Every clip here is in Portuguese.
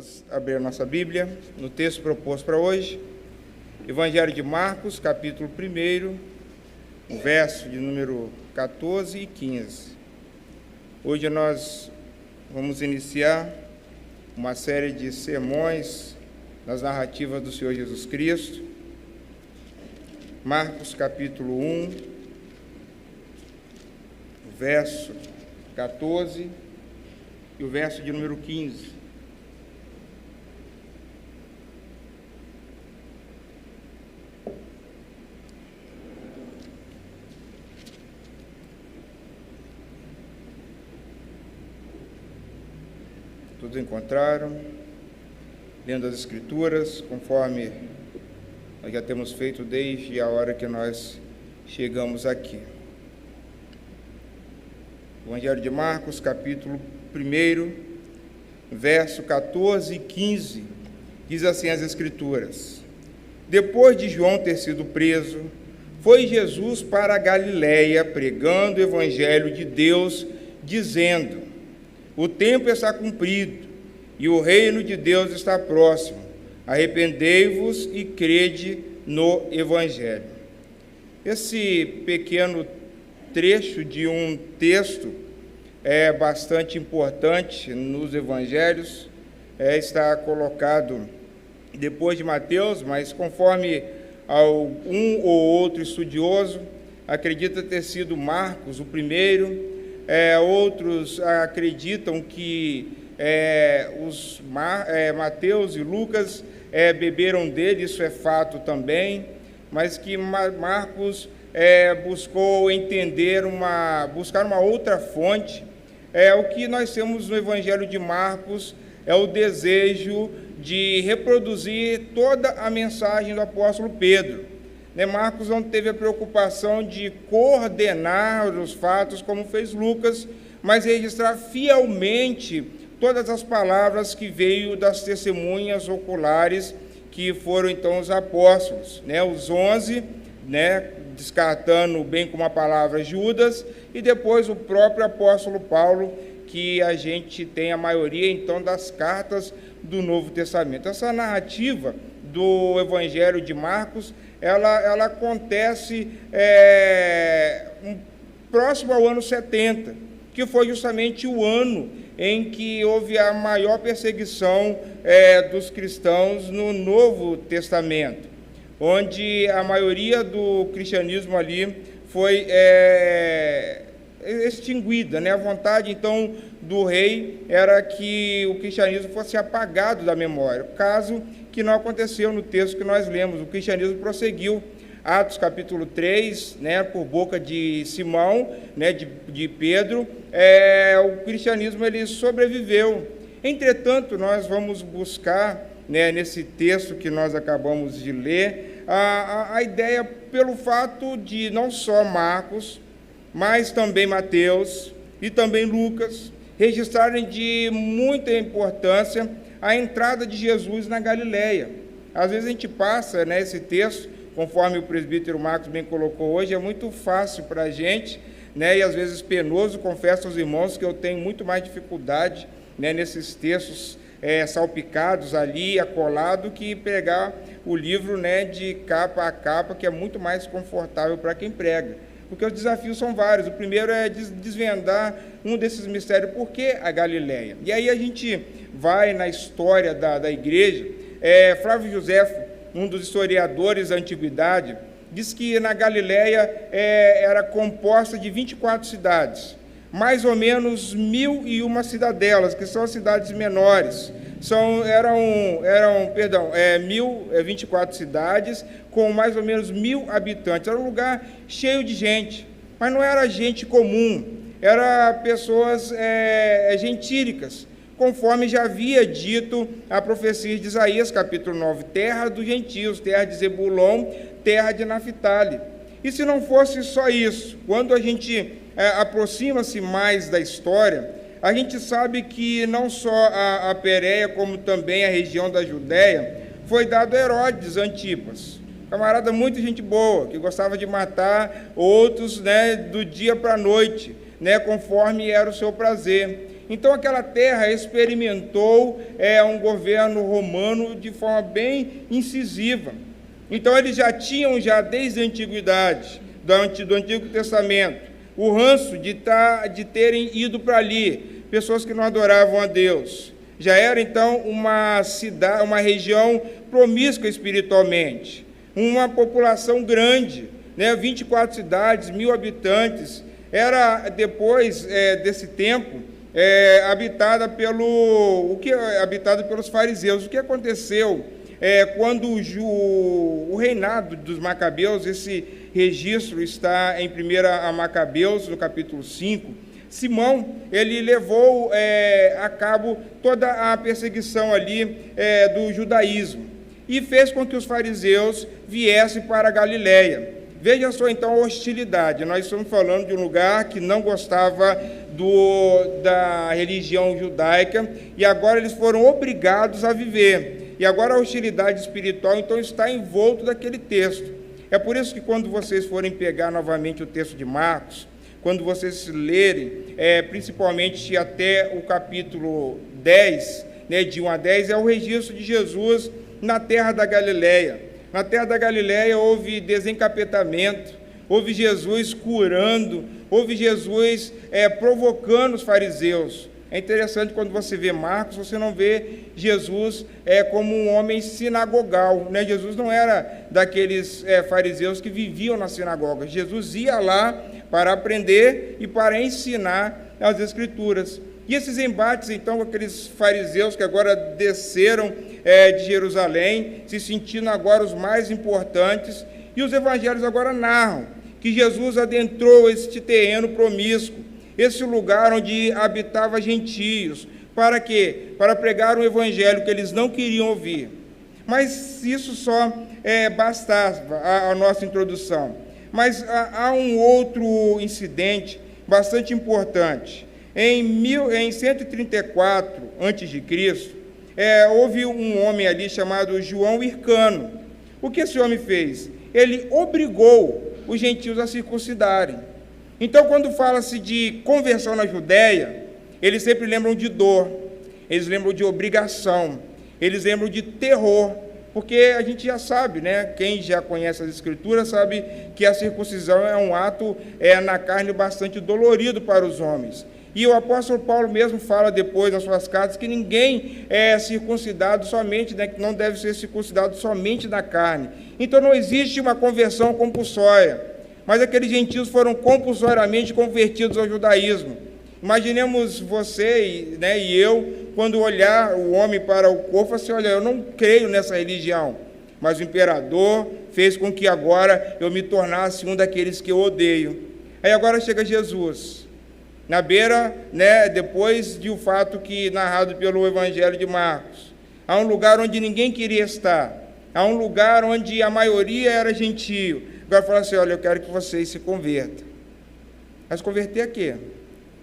Vamos abrir a nossa Bíblia no texto proposto para hoje, Evangelho de Marcos, capítulo 1, verso de número 14 e 15. Hoje nós vamos iniciar uma série de sermões nas narrativas do Senhor Jesus Cristo. Marcos, capítulo 1, verso 14 e o verso de número 15. Todos encontraram, lendo as Escrituras, conforme nós já temos feito desde a hora que nós chegamos aqui. Evangelho de Marcos, capítulo 1, verso 14 e 15, diz assim as Escrituras: Depois de João ter sido preso, foi Jesus para a Galiléia, pregando o Evangelho de Deus, dizendo: O tempo está cumprido, e o reino de Deus está próximo. Arrependei-vos e crede no Evangelho. Esse pequeno trecho de um texto é bastante importante nos Evangelhos, está colocado depois de Mateus, mas conforme um ou outro estudioso acredita ter sido Marcos o primeiro. Outros acreditam que Mateus e Lucas beberam dele, isso é fato também, mas que Marcos buscou buscar uma outra fonte. O que nós temos no Evangelho de Marcos é o desejo de reproduzir toda a mensagem do apóstolo Pedro. Marcos não teve a preocupação de coordenar os fatos como fez Lucas, mas registrar fielmente todas as palavras que veio das testemunhas oculares, que foram então os apóstolos, os 11, descartando bem como a palavra Judas, e depois o próprio apóstolo Paulo, que a gente tem a maioria então das cartas do Novo Testamento. Essa narrativa do Evangelho de Marcos, ela acontece próximo ao ano 70, que foi justamente o ano em que houve a maior perseguição dos cristãos no Novo Testamento, onde a maioria do cristianismo ali foi extinguida. A vontade, então, do rei era que o cristianismo fosse apagado da memória, caso que não aconteceu no texto que nós lemos. O cristianismo prosseguiu. Atos capítulo 3, por boca de Simão, de Pedro, o cristianismo ele sobreviveu. Entretanto, nós vamos buscar, nesse texto que nós acabamos de ler, a ideia pelo fato de não só Marcos, mas também Mateus e também Lucas registrarem de muita importância a entrada de Jesus na Galiléia. Às vezes a gente passa esse texto, conforme o presbítero Marcos bem colocou hoje, é muito fácil para a gente, e às vezes penoso. Confesso aos irmãos que eu tenho muito mais dificuldade nesses textos salpicados ali, acolado, que pegar o livro de capa a capa, que é muito mais confortável para quem prega, porque os desafios são vários. O primeiro é desvendar um desses mistérios, por que a Galiléia? E aí a gente vai na história da igreja. Flávio Joséfo, um dos historiadores da antiguidade, diz que na Galiléia era composta de 24 cidades, mais ou menos 1.001 cidadelas, que são as cidades menores. Eram 24 cidades com mais ou menos 1.000 habitantes. Era um lugar cheio de gente, mas não era gente comum, eram pessoas gentílicas, conforme já havia dito a profecia de Isaías, capítulo 9, terra dos gentios, terra de Zebulon, terra de Naphtali. E se não fosse só isso, quando a gente aproxima-se mais da história, a gente sabe que não só a Pérea, como também a região da Judéia, foi dado a Herodes Antipas, camarada muito gente boa, que gostava de matar outros do dia para a noite, conforme era o seu prazer. Então, aquela terra experimentou um governo romano de forma bem incisiva. Então, eles já tinham, desde a antiguidade, do Antigo Testamento, o ranço de terem ido para ali, pessoas que não adoravam a Deus. Já era, então, uma cidade, uma região promíscua espiritualmente, uma população grande, 24 cidades, 1.000 habitantes. Era, depois desse tempo, habitada pelos fariseus. O que aconteceu quando o reinado dos Macabeus, esse registro está em 1 Macabeus, no capítulo 5, Simão, ele levou a cabo toda a perseguição ali do judaísmo e fez com que os fariseus viessem para a Galileia. Veja só, então, a hostilidade. Nós estamos falando de um lugar que não gostava da religião judaica e agora eles foram obrigados a viver. E agora a hostilidade espiritual, então, está envolto daquele texto. É por isso que quando vocês forem pegar novamente o texto de Marcos, quando vocês lerem, principalmente até o capítulo 10, de 1 a 10, é o registro de Jesus na terra da Galileia. Na terra da Galileia houve desencapetamento, houve Jesus curando, houve Jesus provocando os fariseus. É interessante quando você vê Marcos, você não vê Jesus como um homem sinagogal. Jesus não era daqueles fariseus que viviam na sinagoga. Jesus ia lá para aprender e para ensinar as Escrituras. E esses embates, então, com aqueles fariseus que agora desceram de Jerusalém, se sentindo agora os mais importantes, e os evangelhos agora narram que Jesus adentrou este terreno promíscuo, esse lugar onde habitava gentios. Para quê? Para pregar um evangelho que eles não queriam ouvir. Mas isso só bastava a nossa introdução. Mas há um outro incidente bastante importante. Em 134 a.C., houve um homem ali chamado João Hircano. O que esse homem fez? Ele obrigou os gentios a circuncidarem. Então, quando fala-se de conversão na Judéia, eles sempre lembram de dor, eles lembram de obrigação, eles lembram de terror, porque a gente já sabe, quem já conhece as Escrituras sabe que a circuncisão é um ato na carne bastante dolorido para os homens. E o apóstolo Paulo mesmo fala depois nas suas cartas que ninguém é circuncidado somente, que não deve ser circuncidado somente na carne. Então não existe uma conversão compulsória, mas aqueles gentios foram compulsoriamente convertidos ao judaísmo. Imaginemos você e eu, quando olhar o homem para o corpo, assim, olha, eu não creio nessa religião, mas o imperador fez com que agora eu me tornasse um daqueles que eu odeio. Aí agora chega Jesus, na beira, depois de o fato que narrado pelo Evangelho de Marcos, há um lugar onde ninguém queria estar, há um lugar onde a maioria era gentio. Agora fala assim, olha, eu quero que vocês se convertam. Mas converter a quê?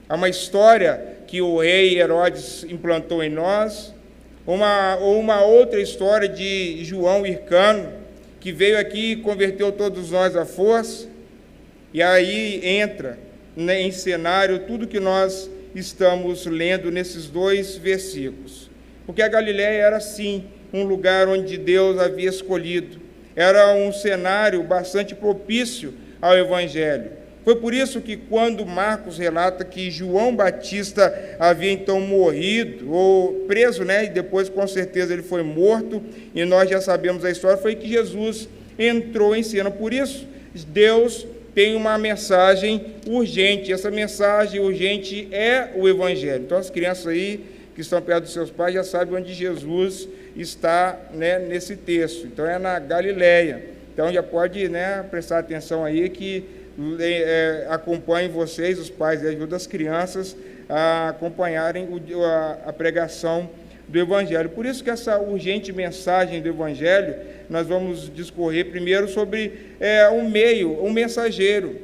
Há uma história que o rei Herodes implantou em nós, ou uma outra história de João Hircano, que veio aqui e converteu todos nós à força, e aí entra em cenário tudo que nós estamos lendo nesses dois versículos. Porque a Galileia era, sim, um lugar onde Deus havia escolhido. Era um cenário bastante propício ao Evangelho. Foi por isso que quando Marcos relata que João Batista havia então morrido, ou preso, e depois com certeza ele foi morto, e nós já sabemos a história, foi que Jesus entrou em cena. Por isso, Deus tem uma mensagem urgente. Essa mensagem urgente é o Evangelho. Então, as crianças aí que estão perto dos seus pais já sabem onde Jesus está, nesse texto. Então, é na Galileia. Então, já pode prestar atenção aí que acompanhem vocês, os pais, e ajudem as crianças a acompanharem a pregação do Evangelho. Por isso que essa urgente mensagem do Evangelho, nós vamos discorrer primeiro sobre um mensageiro.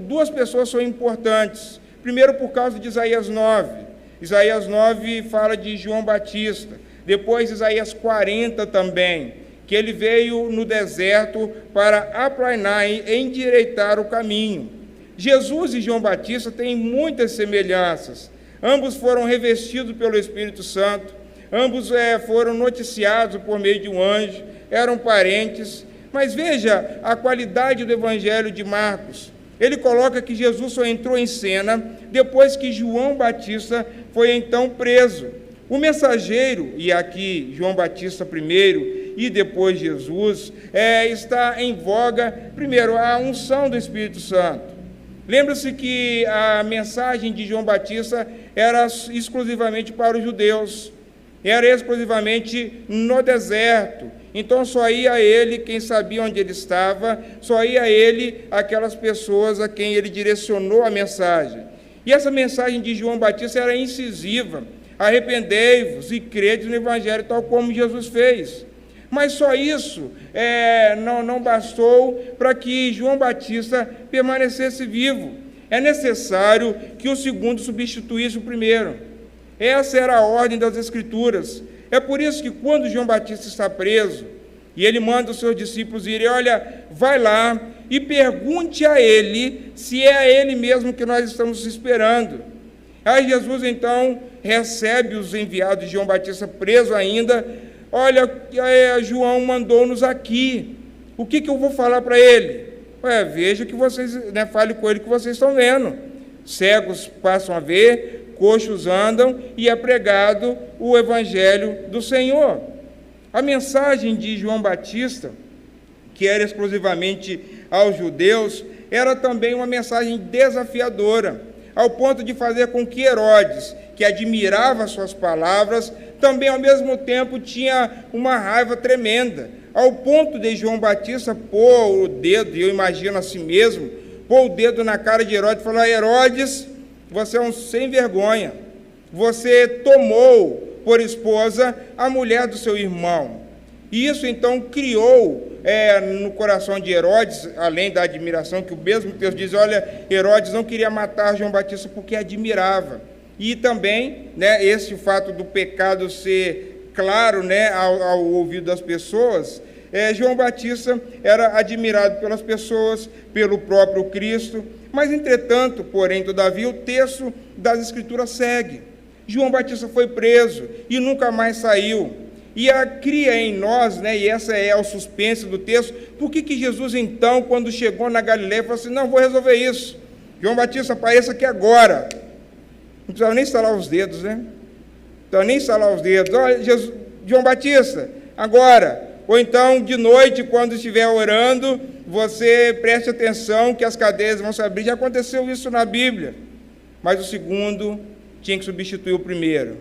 Duas pessoas são importantes. Primeiro, por causa de Isaías 9. Isaías 9 fala de João Batista. Depois, Isaías 40 também, que ele veio no deserto para aplanar e endireitar o caminho. Jesus e João Batista têm muitas semelhanças. ambos foram revestidos pelo Espírito Santo, ambos foram noticiados por meio de um anjo, eram parentes. Mas veja a qualidade do Evangelho de Marcos. Ele coloca que Jesus só entrou em cena depois que João Batista foi então preso. O mensageiro, e aqui João Batista primeiro e depois Jesus, está em voga, primeiro, a unção do Espírito Santo. Lembra-se que a mensagem de João Batista era exclusivamente para os judeus, era exclusivamente no deserto. Então só ia a ele quem sabia onde ele estava, só ia a ele aquelas pessoas a quem ele direcionou a mensagem. E essa mensagem de João Batista era incisiva: arrependei-vos e crede no Evangelho, tal como Jesus fez. Mas só isso não bastou para que João Batista permanecesse vivo. É necessário que o segundo substituísse o primeiro. Essa era a ordem das Escrituras. É por isso que quando João Batista está preso, e ele manda os seus discípulos irem, olha, vai lá e pergunte a ele se é a ele mesmo que nós estamos esperando. Aí Jesus, então, recebe os enviados de João Batista preso ainda. Olha, João mandou-nos aqui. O que eu vou falar para ele? Veja que vocês, fale com ele que vocês estão vendo. Cegos passam a ver, coxos andam, e é pregado o Evangelho do Senhor. A mensagem de João Batista, que era exclusivamente aos judeus, era também uma mensagem desafiadora, ao ponto de fazer com que Herodes, que admirava suas palavras, também ao mesmo tempo tinha uma raiva tremenda, ao ponto de João Batista pôr o dedo, e eu imagino assim mesmo, pôr o dedo na cara de Herodes e falar: Herodes, você é um sem vergonha, você tomou por esposa a mulher do seu irmão. E isso então criou no coração de Herodes, além da admiração, que o mesmo texto diz, olha, Herodes não queria matar João Batista porque admirava. E também, esse fato do pecado ser claro, ao ouvido das pessoas, João Batista era admirado pelas pessoas, pelo próprio Cristo. Mas, entretanto, porém, todavia, o texto das Escrituras segue. João Batista foi preso e nunca mais saiu. E cria em nós, e essa é o suspense do texto, por que Jesus, então, quando chegou na Galileia, falou assim: não, vou resolver isso. João Batista, apareça aqui agora. Não precisava nem estalar os dedos, Não precisava nem estalar os dedos. Olha, João Batista, agora. Ou então, de noite, quando estiver orando, você preste atenção que as cadeias vão se abrir. Já aconteceu isso na Bíblia. Mas o segundo tinha que substituir o primeiro.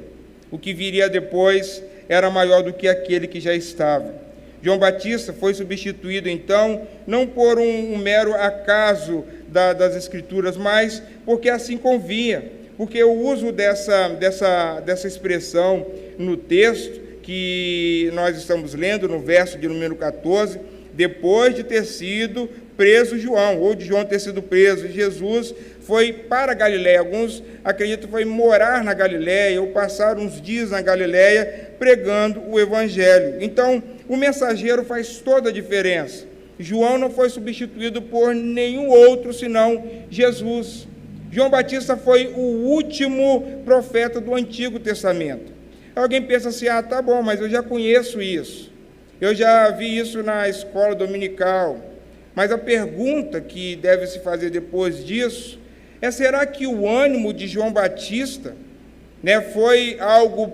O que viria depois era maior do que aquele que já estava. João Batista foi substituído, então, não por um mero acaso das Escrituras, mas porque assim convinha. Porque o uso dessa expressão no texto que nós estamos lendo, no verso de número 14, depois de ter sido preso João, ou de João ter sido preso, Jesus foi para a Galiléia. Alguns acreditam que foi morar na Galiléia, ou passar uns dias na Galiléia, pregando o Evangelho. Então, o mensageiro faz toda a diferença. João não foi substituído por nenhum outro, senão Jesus. João Batista foi o último profeta do Antigo Testamento. Alguém pensa assim: tá bom, mas eu já conheço isso. Eu já vi isso na escola dominical. Mas a pergunta que deve se fazer depois disso é: será que o ânimo de João Batista foi algo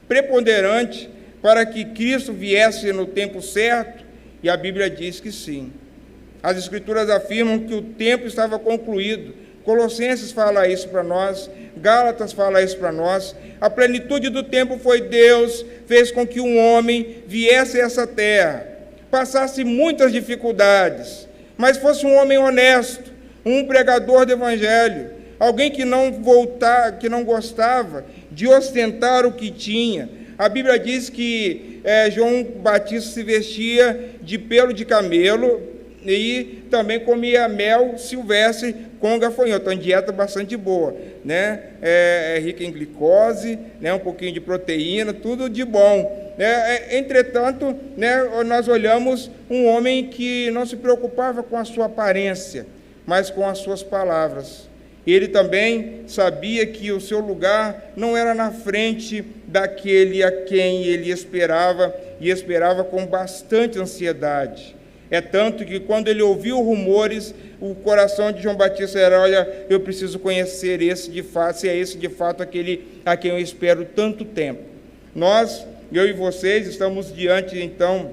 preponderante para que Cristo viesse no tempo certo? E a Bíblia diz que sim. As Escrituras afirmam que o tempo estava concluído. Colossenses fala isso para nós, Gálatas fala isso para nós. A plenitude do tempo foi Deus, fez com que um homem viesse a essa terra, passasse muitas dificuldades, mas fosse um homem honesto, um pregador do Evangelho, alguém que não gostava de ostentar o que tinha. A Bíblia diz que João Batista se vestia de pelo de camelo e também comia mel silvestre com gafanhoto, uma dieta bastante boa, é rica em glicose, um pouquinho de proteína, tudo de bom. Entretanto, nós olhamos um homem que não se preocupava com a sua aparência, mas com as suas palavras. Ele também sabia que o seu lugar não era na frente daquele a quem ele esperava, e esperava com bastante ansiedade. É tanto que, quando ele ouviu rumores, o coração de João Batista era: olha, eu preciso conhecer esse de fato, se é esse de fato aquele a quem eu espero tanto tempo. Nós, eu e vocês, estamos diante, então,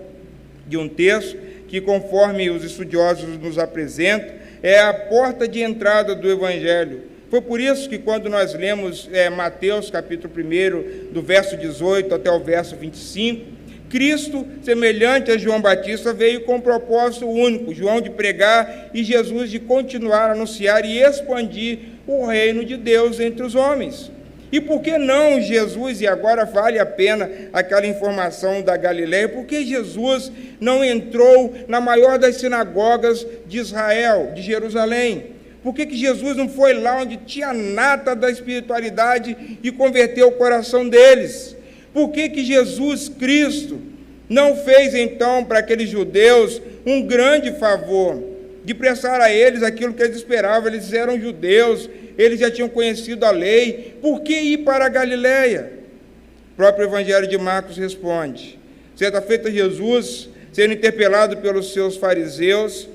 de um texto que, conforme os estudiosos nos apresentam, é a porta de entrada do Evangelho. Foi por isso que, quando nós lemos Mateus, capítulo 1, do verso 18 até o verso 25, Cristo, semelhante a João Batista, veio com um propósito único: João de pregar e Jesus de continuar a anunciar e expandir o reino de Deus entre os homens. E por que não Jesus, e agora vale a pena aquela informação da Galileia, por que Jesus não entrou na maior das sinagogas de Israel, de Jerusalém? Por que Jesus não foi lá onde tinha a nata da espiritualidade e converteu o coração deles? Por que Jesus Cristo não fez, então, para aqueles judeus um grande favor de prestar a eles aquilo que eles esperavam? Eles eram judeus, eles já tinham conhecido a lei. Por que ir para a Galileia? O próprio Evangelho de Marcos responde. Certa feita, Jesus, sendo interpelado pelos seus fariseus,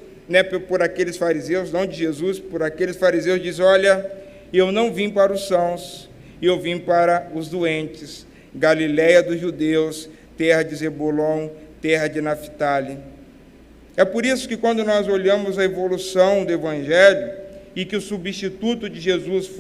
por aqueles fariseus, não de Jesus, por aqueles fariseus, diz: olha, eu não vim para os sãos, eu vim para os doentes. Galileia dos judeus, terra de Zebulon, terra de Naftali. É por isso que, quando nós olhamos a evolução do Evangelho, e que o substituto de Jesus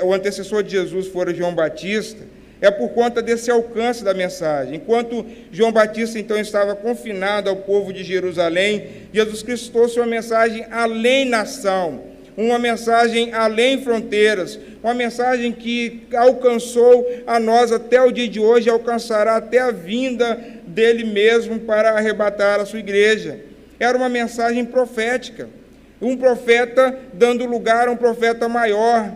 o antecessor de Jesus fora João Batista, é por conta desse alcance da mensagem. Enquanto João Batista, então, estava confinado ao povo de Jerusalém, Jesus Cristo trouxe uma mensagem além nação, uma mensagem além fronteiras, uma mensagem que alcançou a nós até o dia de hoje, alcançará até a vinda dele mesmo para arrebatar a sua igreja. Era uma mensagem profética, um profeta dando lugar a um profeta maior,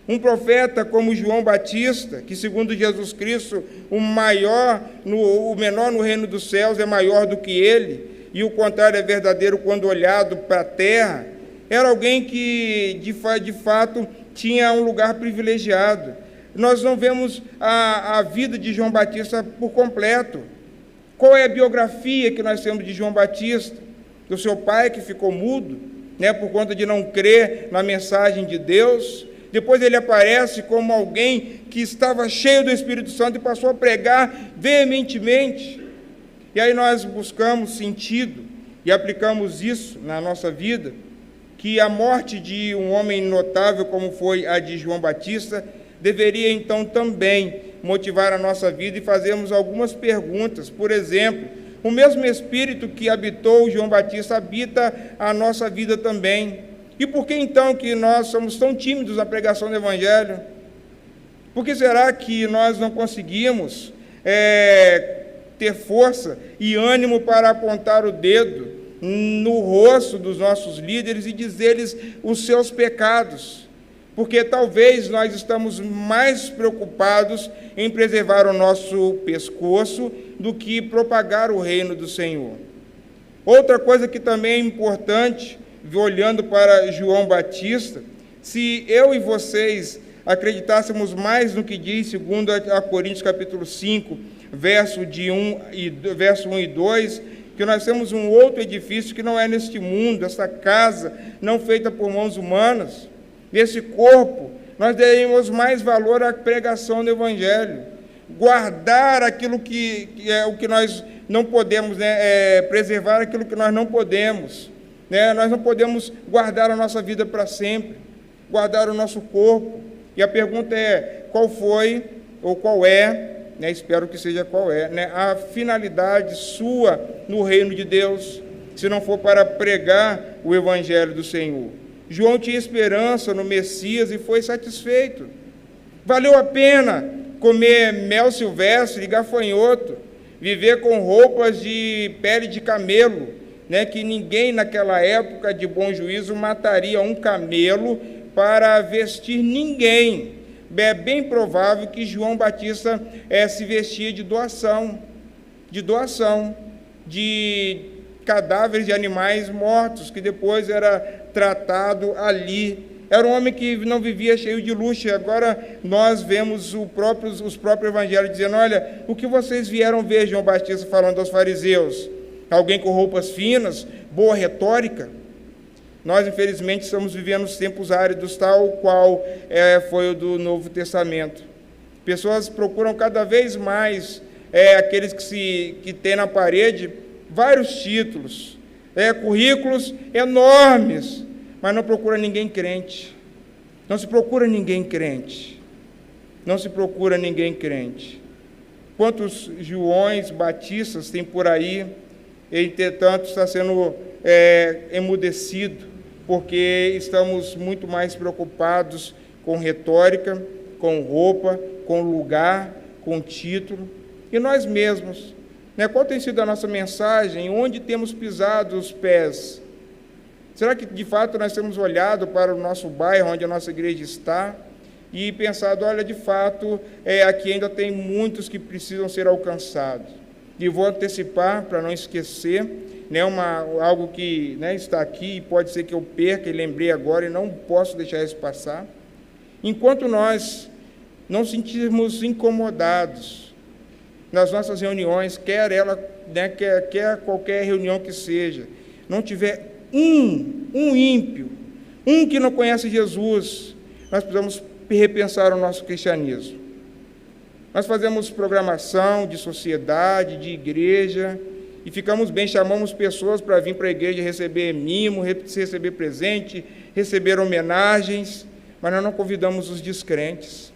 um profeta como João Batista, que, segundo Jesus Cristo, o menor no reino dos céus é maior do que ele, e o contrário é verdadeiro quando olhado para a terra. Era alguém que, de fato, tinha um lugar privilegiado. Nós não vemos a vida de João Batista por completo. Qual é a biografia que nós temos de João Batista? Do seu pai, que ficou mudo, por conta de não crer na mensagem de Deus. Depois ele aparece como alguém que estava cheio do Espírito Santo e passou a pregar veementemente. E aí nós buscamos sentido e aplicamos isso na nossa vida, que a morte de um homem notável como foi a de João Batista deveria então também motivar a nossa vida e fazermos algumas perguntas. Por exemplo, o mesmo Espírito que habitou João Batista habita a nossa vida também. E por que então que nós somos tão tímidos na pregação do Evangelho? Por que será que nós não conseguimos ter força e ânimo para apontar o dedo no rosto dos nossos líderes e dizer-lhes os seus pecados? Porque talvez nós estamos mais preocupados em preservar o nosso pescoço do que propagar o reino do Senhor. Outra coisa que também é importante, olhando para João Batista, se eu e vocês acreditássemos mais no que diz, segundo a Coríntios capítulo 5, verso 1 e 2, que nós temos um outro edifício que não é neste mundo, essa casa não feita por mãos humanas, nesse corpo, nós daremos mais valor à pregação do Evangelho, guardar aquilo que é o que nós não podemos, preservar aquilo que nós não podemos. Nós não podemos guardar a nossa vida para sempre, guardar o nosso corpo. E a pergunta é: qual foi, ou qual é, espero que seja qual é, a finalidade sua no reino de Deus, se não for para pregar o Evangelho do Senhor? João tinha esperança no Messias e foi satisfeito. Valeu a pena comer mel silvestre e gafanhoto, viver com roupas de pele de camelo, que ninguém naquela época de bom juízo mataria um camelo para vestir ninguém. É bem provável que João Batista se vestia de doação de cadáveres de animais mortos, que depois era tratado ali era um homem que não vivia cheio de luxo. Agora nós vemos os próprios evangelhos dizendo: olha, o que vocês vieram ver João Batista falando aos fariseus? Alguém com roupas finas, boa retórica? Nós, infelizmente, estamos vivendo os tempos áridos, tal qual foi o do Novo Testamento. Pessoas procuram cada vez mais aqueles que têm na parede vários títulos, currículos enormes, mas não procura ninguém crente. Não se procura ninguém crente. Não se procura ninguém crente. Quantos Joões Batistas tem por aí, entretanto, está sendo emudecido, porque estamos muito mais preocupados com retórica, com roupa, com lugar, com título, e nós mesmos. Qual tem sido a nossa mensagem? Onde temos pisado os pés? Será que, de fato, nós temos olhado para o nosso bairro, onde a nossa igreja está, e pensado: olha, de fato, aqui ainda tem muitos que precisam ser alcançados. E vou antecipar, para não esquecer, algo que está aqui, e pode ser que eu perca, e lembrei agora, e não posso deixar isso passar. Enquanto nós não sentirmos incomodados nas nossas reuniões, quer qualquer reunião que seja, não tiver um ímpio, que não conhece Jesus, nós precisamos repensar o nosso cristianismo. Nós fazemos programação de sociedade, de igreja, e ficamos bem, chamamos pessoas para vir para a igreja receber mimo, receber presente, receber homenagens, mas nós não convidamos os descrentes.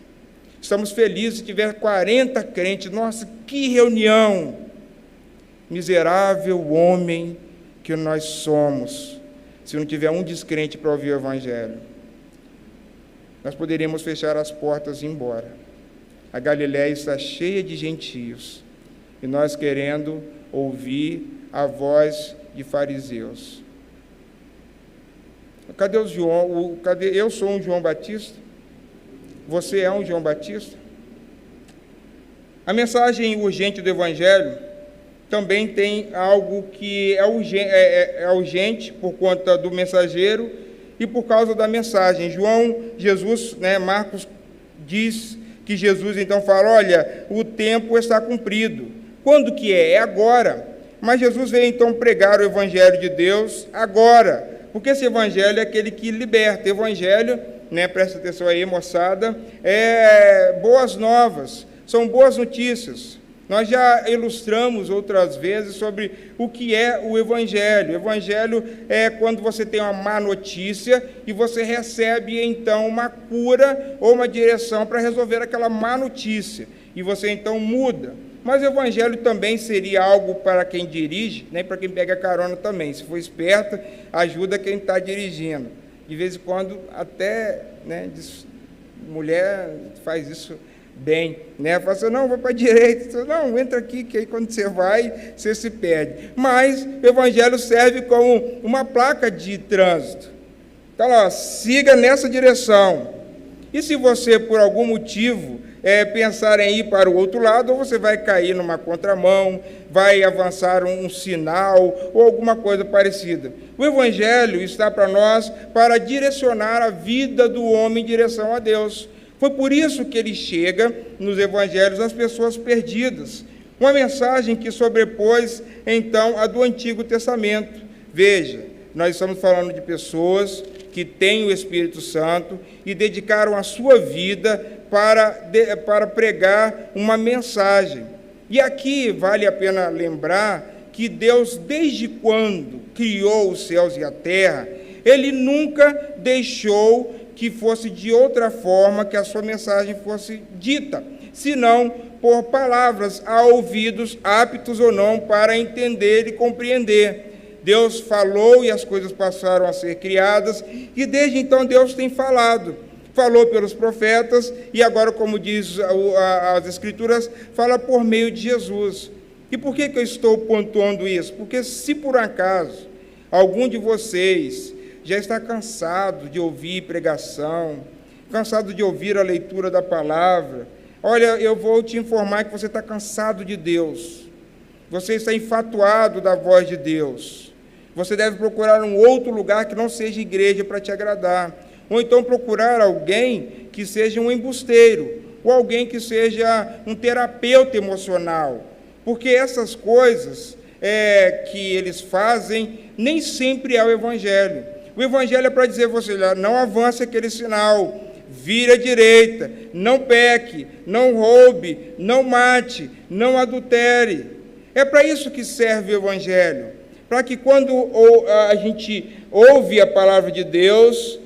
Estamos felizes se tiver 40 crentes. Nossa, que reunião! Miserável homem que nós somos, se não tiver um descrente para ouvir o Evangelho. Nós poderíamos fechar as portas e ir embora. A Galiléia está cheia de gentios, e nós querendo ouvir a voz de fariseus. Cadê os João? Eu sou um João Batista? Você é um João Batista? A mensagem urgente do Evangelho também tem algo que é urgente por conta do mensageiro e por causa da mensagem. Marcos diz que Jesus então fala: olha, o tempo está cumprido. Quando que é? É agora. Mas Jesus veio então pregar o Evangelho de Deus agora, porque esse Evangelho é aquele que liberta. Evangelho, presta atenção aí, moçada, boas novas, são boas notícias. Nós já ilustramos outras vezes sobre o que é o Evangelho. O Evangelho é quando você tem uma má notícia e você recebe, então, uma cura ou uma direção para resolver aquela má notícia. E você, então, muda. Mas o Evangelho também seria algo para quem dirige, para quem pega carona também. Se for esperto, ajuda quem está dirigindo. De vez em quando, até, mulher faz isso bem, fala assim: não, vou para a direita, não, entra aqui, que aí quando você vai, você se perde. Mas o Evangelho serve como uma placa de trânsito. Então, siga nessa direção. E se você, por algum motivo, pensar em ir para o outro lado, ou você vai cair numa contramão, vai avançar um sinal, ou alguma coisa parecida. O Evangelho está para nós para direcionar a vida do homem em direção a Deus. Foi por isso que ele chega nos evangelhos às pessoas perdidas. Uma mensagem que sobrepôs, então, a do Antigo Testamento. Veja, nós estamos falando de pessoas que têm o Espírito Santo e dedicaram a sua vida para pregar uma mensagem. E aqui vale a pena lembrar que Deus, desde quando criou os céus e a terra, Ele nunca deixou que fosse de outra forma que a sua mensagem fosse dita, senão por palavras a ouvidos aptos ou não para entender e compreender. Deus falou e as coisas passaram a ser criadas, e desde então Deus tem falado. Falou pelos profetas e agora, como diz as Escrituras, fala por meio de Jesus. E por que eu estou pontuando isso? Porque se por acaso algum de vocês já está cansado de ouvir pregação, cansado de ouvir a leitura da palavra, olha, eu vou te informar que você está cansado de Deus, você está enfatuado da voz de Deus, você deve procurar um outro lugar que não seja igreja para te agradar, ou então procurar alguém que seja um embusteiro, ou alguém que seja um terapeuta emocional, porque essas coisas que eles fazem nem sempre é o Evangelho. O Evangelho é para dizer a você, não avance aquele sinal, vire à direita, não peque, não roube, não mate, não adultere. É para isso que serve o Evangelho, para que quando a gente ouve a palavra de Deus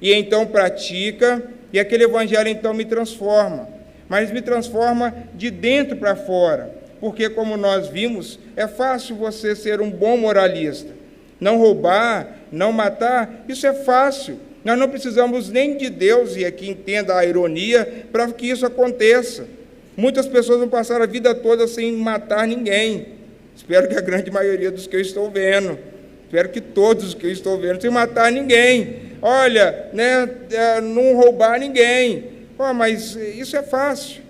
e então pratica, e aquele Evangelho então me transforma, mas me transforma de dentro para fora, porque como nós vimos, é fácil você ser um bom moralista, não roubar, não matar, isso é fácil. Nós não precisamos nem de Deus, e aqui entenda a ironia, para que isso aconteça. Muitas pessoas vão passar a vida toda sem matar ninguém. Espero que a grande maioria dos que eu estou vendo, espero que todos os que eu estou vendo, sem matar ninguém. Olha, não roubar ninguém. Mas isso é fácil.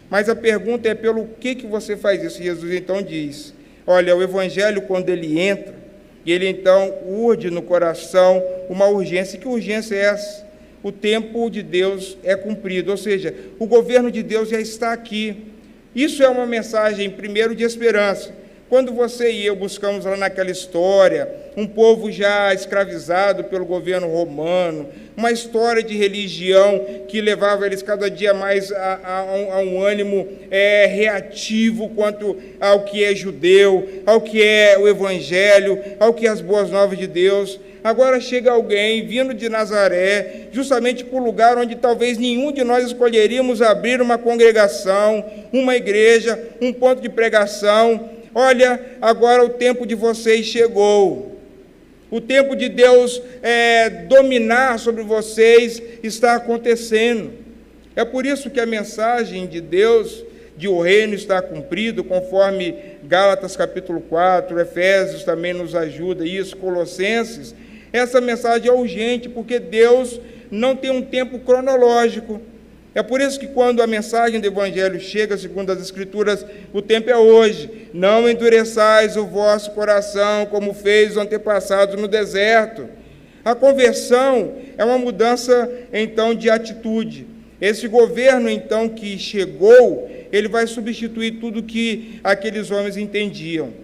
Mas a pergunta é pelo que você faz isso? Jesus então diz, olha, o Evangelho quando ele entra, e ele então urde no coração uma urgência. Que urgência é essa? O tempo de Deus é cumprido, ou seja, o governo de Deus já está aqui. Isso é uma mensagem, primeiro, de esperança. Quando você e eu buscamos lá naquela história, um povo já escravizado pelo governo romano, uma história de religião que levava eles cada dia mais a um ânimo reativo quanto ao que é judeu, ao que é o Evangelho, ao que é as boas novas de Deus. Agora chega alguém vindo de Nazaré, justamente para o lugar onde talvez nenhum de nós escolheríamos abrir uma congregação, uma igreja, um ponto de pregação. Olha, agora o tempo de vocês chegou. O tempo de Deus dominar sobre vocês está acontecendo. É por isso que a mensagem de Deus, de o reino está cumprido, conforme Gálatas capítulo 4, Efésios também nos ajuda isso, Colossenses. Essa mensagem é urgente, porque Deus não tem um tempo cronológico. É por isso que quando a mensagem do Evangelho chega, segundo as Escrituras, o tempo é hoje. Não endureçais o vosso coração, como fez os antepassados no deserto. A conversão é uma mudança, então, de atitude. Esse governo, então, que chegou, ele vai substituir tudo que aqueles homens entendiam.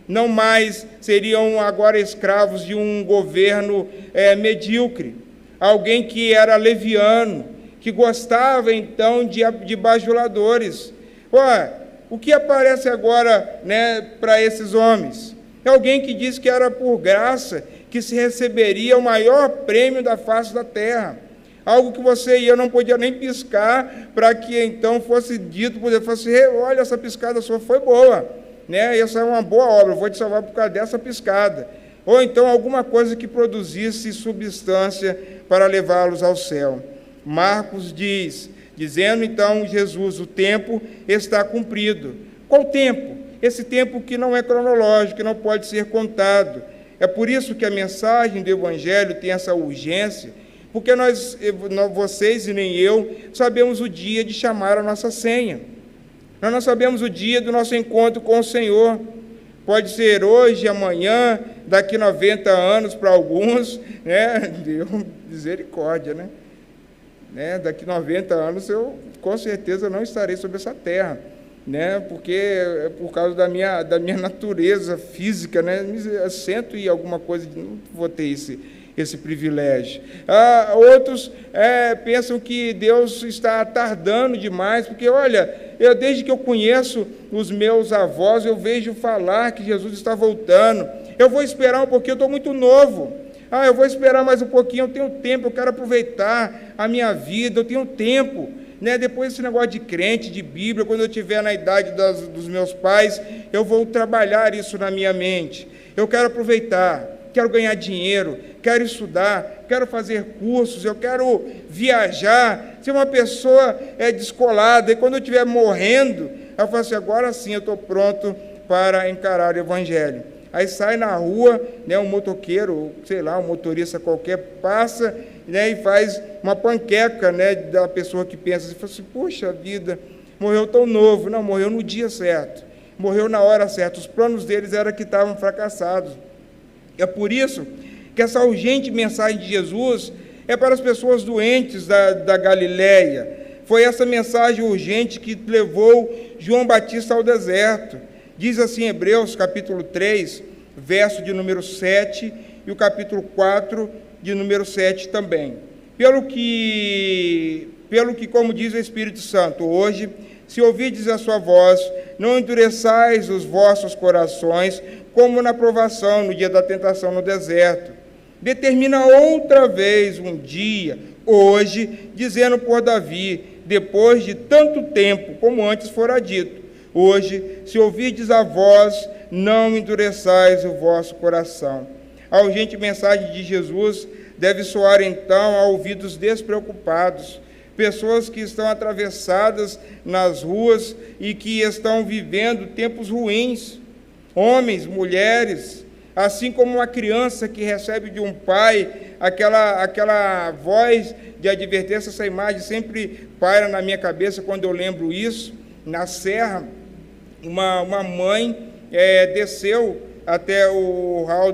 Não mais seriam agora escravos de um governo medíocre. Alguém que era leviano, que gostava, então, de bajuladores. O que aparece agora, para esses homens? É alguém que diz que era por graça que se receberia o maior prêmio da face da terra. Algo que você e eu não podia nem piscar, para que, então, fosse dito, fosse, olha, essa piscada sua foi boa, essa é uma boa obra, eu vou te salvar por causa dessa piscada. Ou, então, alguma coisa que produzisse substância para levá-los ao céu. Marcos dizendo então Jesus, o tempo está cumprido. Qual tempo? Esse tempo que não é cronológico, que não pode ser contado. É por isso que a mensagem do Evangelho tem essa urgência, porque vocês e nem eu, sabemos o dia de chamar a nossa senha. Nós não sabemos o dia do nosso encontro com o Senhor. Pode ser hoje, amanhã, daqui 90 anos para alguns, Deus, misericórdia, daqui 90 anos eu com certeza não estarei sobre essa terra, porque é por causa da minha natureza física, cento e alguma coisa, não vou ter esse privilégio. Outros pensam que Deus está tardando demais, porque, olha, desde que eu conheço os meus avós, eu vejo falar que Jesus está voltando. Eu vou esperar um pouquinho, eu estou muito novo. Eu vou esperar mais um pouquinho, eu tenho tempo, eu quero aproveitar a minha vida, eu tenho tempo. Depois desse negócio de crente, de Bíblia, quando eu estiver na idade dos meus pais, eu vou trabalhar isso na minha mente. Eu quero aproveitar, quero ganhar dinheiro, quero estudar, quero fazer cursos, eu quero viajar, ser uma pessoa descolada, e quando eu estiver morrendo, eu falo assim, agora sim eu estou pronto para encarar o Evangelho. Aí sai na rua, um motoqueiro, sei lá, um motorista qualquer, passa, e faz uma panqueca, da pessoa que pensa, fala assim, puxa vida, morreu tão novo. Não, morreu no dia certo, morreu na hora certa, os planos deles eram que estavam fracassados. É por isso que essa urgente mensagem de Jesus, é para as pessoas doentes da Galileia. Foi essa mensagem urgente que levou João Batista ao deserto. Diz assim Hebreus, capítulo 3, verso de número 7, e o capítulo 4, de número 7 também. Pelo que, como diz o Espírito Santo, hoje, se ouvirdes a sua voz, não endureçais os vossos corações, como na provação, no dia da tentação no deserto. Determina outra vez um dia, hoje, dizendo por Davi, depois de tanto tempo, como antes fora dito, hoje, se ouvirdes a voz, não endureçais o vosso coração. A urgente mensagem de Jesus deve soar, então, a ouvidos despreocupados, pessoas que estão atravessadas nas ruas e que estão vivendo tempos ruins, homens, mulheres, assim como uma criança que recebe de um pai aquela voz de advertência. Essa imagem sempre paira na minha cabeça quando eu lembro isso. Na Serra, uma mãe desceu até o hall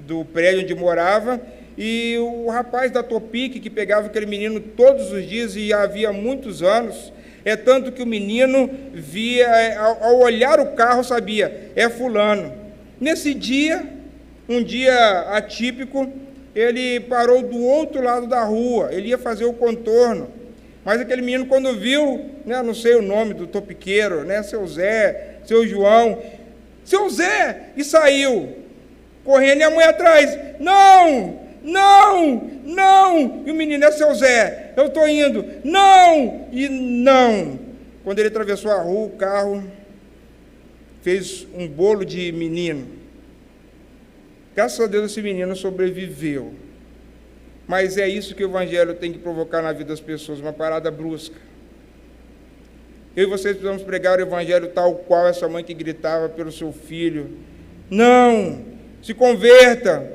do prédio onde morava, e o rapaz da Topic, que pegava aquele menino todos os dias, e havia muitos anos, tanto que o menino via, ao olhar o carro, sabia, é fulano. Nesse dia, um dia atípico, ele parou do outro lado da rua, ele ia fazer o contorno, mas aquele menino, quando viu, não sei o nome do topiqueiro, seu Zé, seu João, seu Zé, e saiu, correndo, e a mãe atrás, não, e o menino, é seu Zé, eu estou indo, não, e não. Quando ele atravessou a rua, o carro fez um bolo de menino. Graças a Deus esse menino sobreviveu. Mas é isso que o Evangelho tem que provocar na vida das pessoas, uma parada brusca. Eu e vocês precisamos pregar o Evangelho tal qual essa mãe que gritava pelo seu filho. Não, se convertam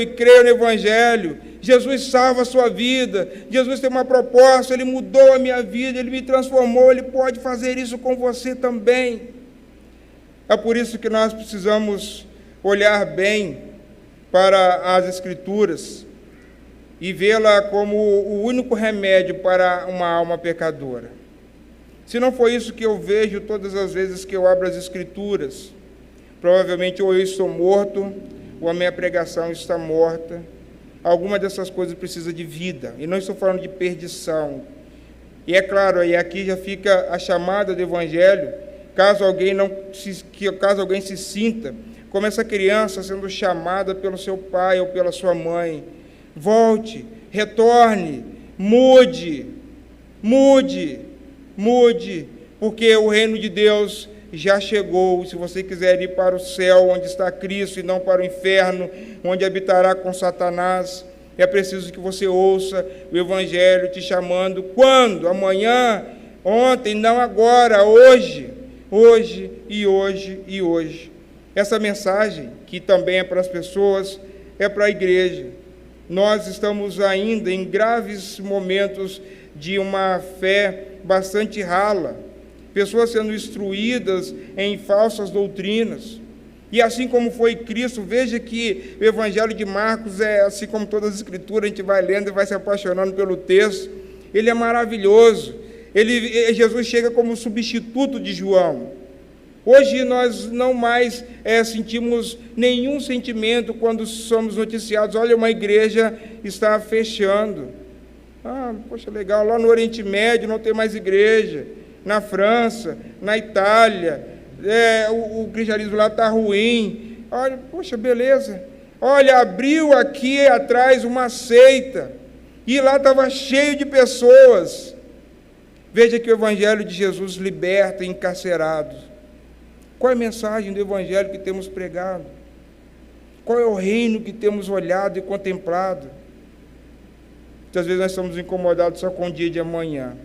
e creiam no Evangelho. Jesus salva a sua vida, Jesus tem uma proposta, Ele mudou a minha vida, Ele me transformou, Ele pode fazer isso com você também. É por isso que nós precisamos olhar bem para as Escrituras e vê-la como o único remédio para uma alma pecadora. Se não for isso que eu vejo todas as vezes que eu abro as Escrituras, provavelmente ou eu estou morto, ou a minha pregação está morta. Alguma dessas coisas precisa de vida, e não estou falando de perdição. E é claro, e aqui já fica a chamada do Evangelho, caso alguém se sinta como essa criança sendo chamada pelo seu pai ou pela sua mãe. Volte, retorne, mude, porque o reino de Deus já chegou. Se você quiser ir para o céu, onde está Cristo, e não para o inferno, onde habitará com Satanás, é preciso que você ouça o Evangelho te chamando. Quando? Amanhã, ontem, não agora, hoje. Essa mensagem, que também é para as pessoas, é para a igreja. Nós estamos ainda em graves momentos de uma fé bastante rala, pessoas sendo instruídas em falsas doutrinas. E assim como foi Cristo, veja que o Evangelho de Marcos é assim como todas as Escrituras, a gente vai lendo e vai se apaixonando pelo texto. Ele é maravilhoso. Jesus chega como substituto de João. Hoje nós não mais sentimos nenhum sentimento quando somos noticiados. Olha, uma igreja está fechando. Poxa, legal, lá no Oriente Médio não tem mais igreja. Na França, na Itália, o cristianismo lá está ruim. Olha, poxa, beleza. Olha, abriu aqui atrás uma seita, e lá estava cheio de pessoas. Veja que o Evangelho de Jesus liberta encarcerados. Qual é a mensagem do Evangelho que temos pregado? Qual é o reino que temos olhado e contemplado? Muitas vezes nós estamos incomodados só com o dia de amanhã,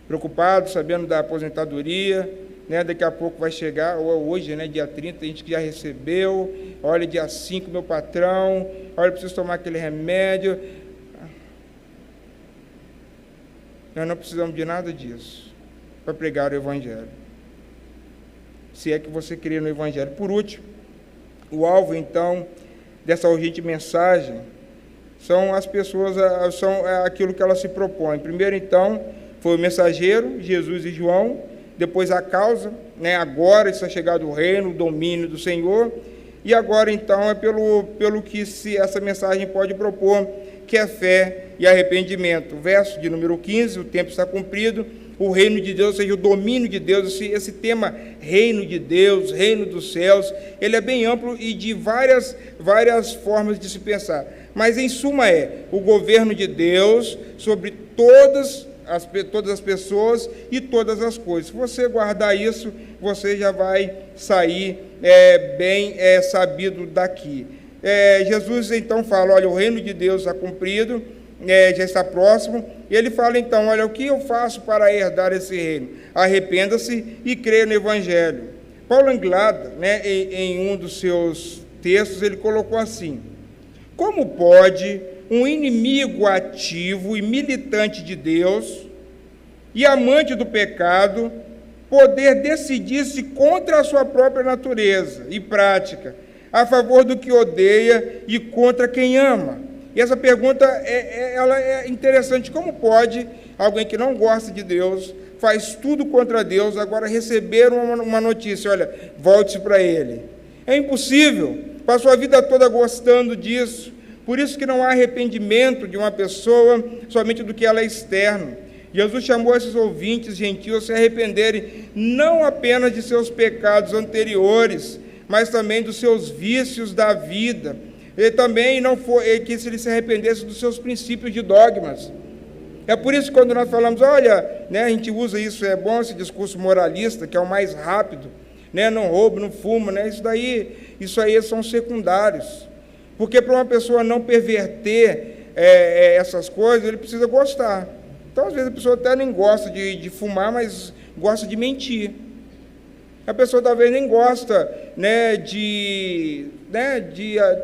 preocupados, sabendo da aposentadoria, daqui a pouco vai chegar, ou hoje, dia 30, a gente que já recebeu, olha, dia 5, meu patrão, olha, preciso tomar aquele remédio. Nós não precisamos de nada disso para pregar o Evangelho, se é que você crê no Evangelho. Por último, o alvo, então, dessa urgente mensagem São as pessoas, são aquilo que elas se propõem. Primeiro, então, foi o mensageiro, Jesus e João. Depois a causa, né? Agora está chegado o reino, o domínio do Senhor. E agora, então, é pelo que essa mensagem pode propor, que é fé e arrependimento. O verso de número 15, o tempo está cumprido, o reino de Deus, ou seja, o domínio de Deus, esse tema reino de Deus, reino dos céus, ele é bem amplo e de várias formas de se pensar. Mas, em suma, é o governo de Deus sobre todas as pessoas e todas as coisas. Se você guardar isso, você já vai sair bem sabido daqui. Jesus, então, fala, olha, o reino de Deus está cumprido, já está próximo, e ele fala, então, olha, o que eu faço para herdar esse reino? Arrependa-se e creia no Evangelho. Paulo Anglada, né, em um dos seus textos, ele colocou assim: como pode um inimigo ativo e militante de Deus e amante do pecado poder decidir-se contra a sua própria natureza e prática, a favor do que odeia e contra quem ama? E essa pergunta ela é interessante. Como pode alguém que não gosta de Deus, faz tudo contra Deus, agora receber uma notícia, olha, volte-se para Ele? É impossível, passou a vida toda gostando disso. Por isso que não há arrependimento de uma pessoa somente do que ela é externo. Jesus chamou esses ouvintes gentios a se arrependerem não apenas de seus pecados anteriores, mas também dos seus vícios da vida. E também não foi que se ele se arrependesse dos seus princípios de dogmas. É por isso que quando nós falamos, olha, né, a gente usa isso, é bom esse discurso moralista, que é o mais rápido, né, não rouba, não fuma, né, isso aí são secundários. Porque para uma pessoa não perverter essas coisas, ele precisa gostar. Então, às vezes, a pessoa até nem gosta de fumar, mas gosta de mentir. A pessoa talvez nem gosta,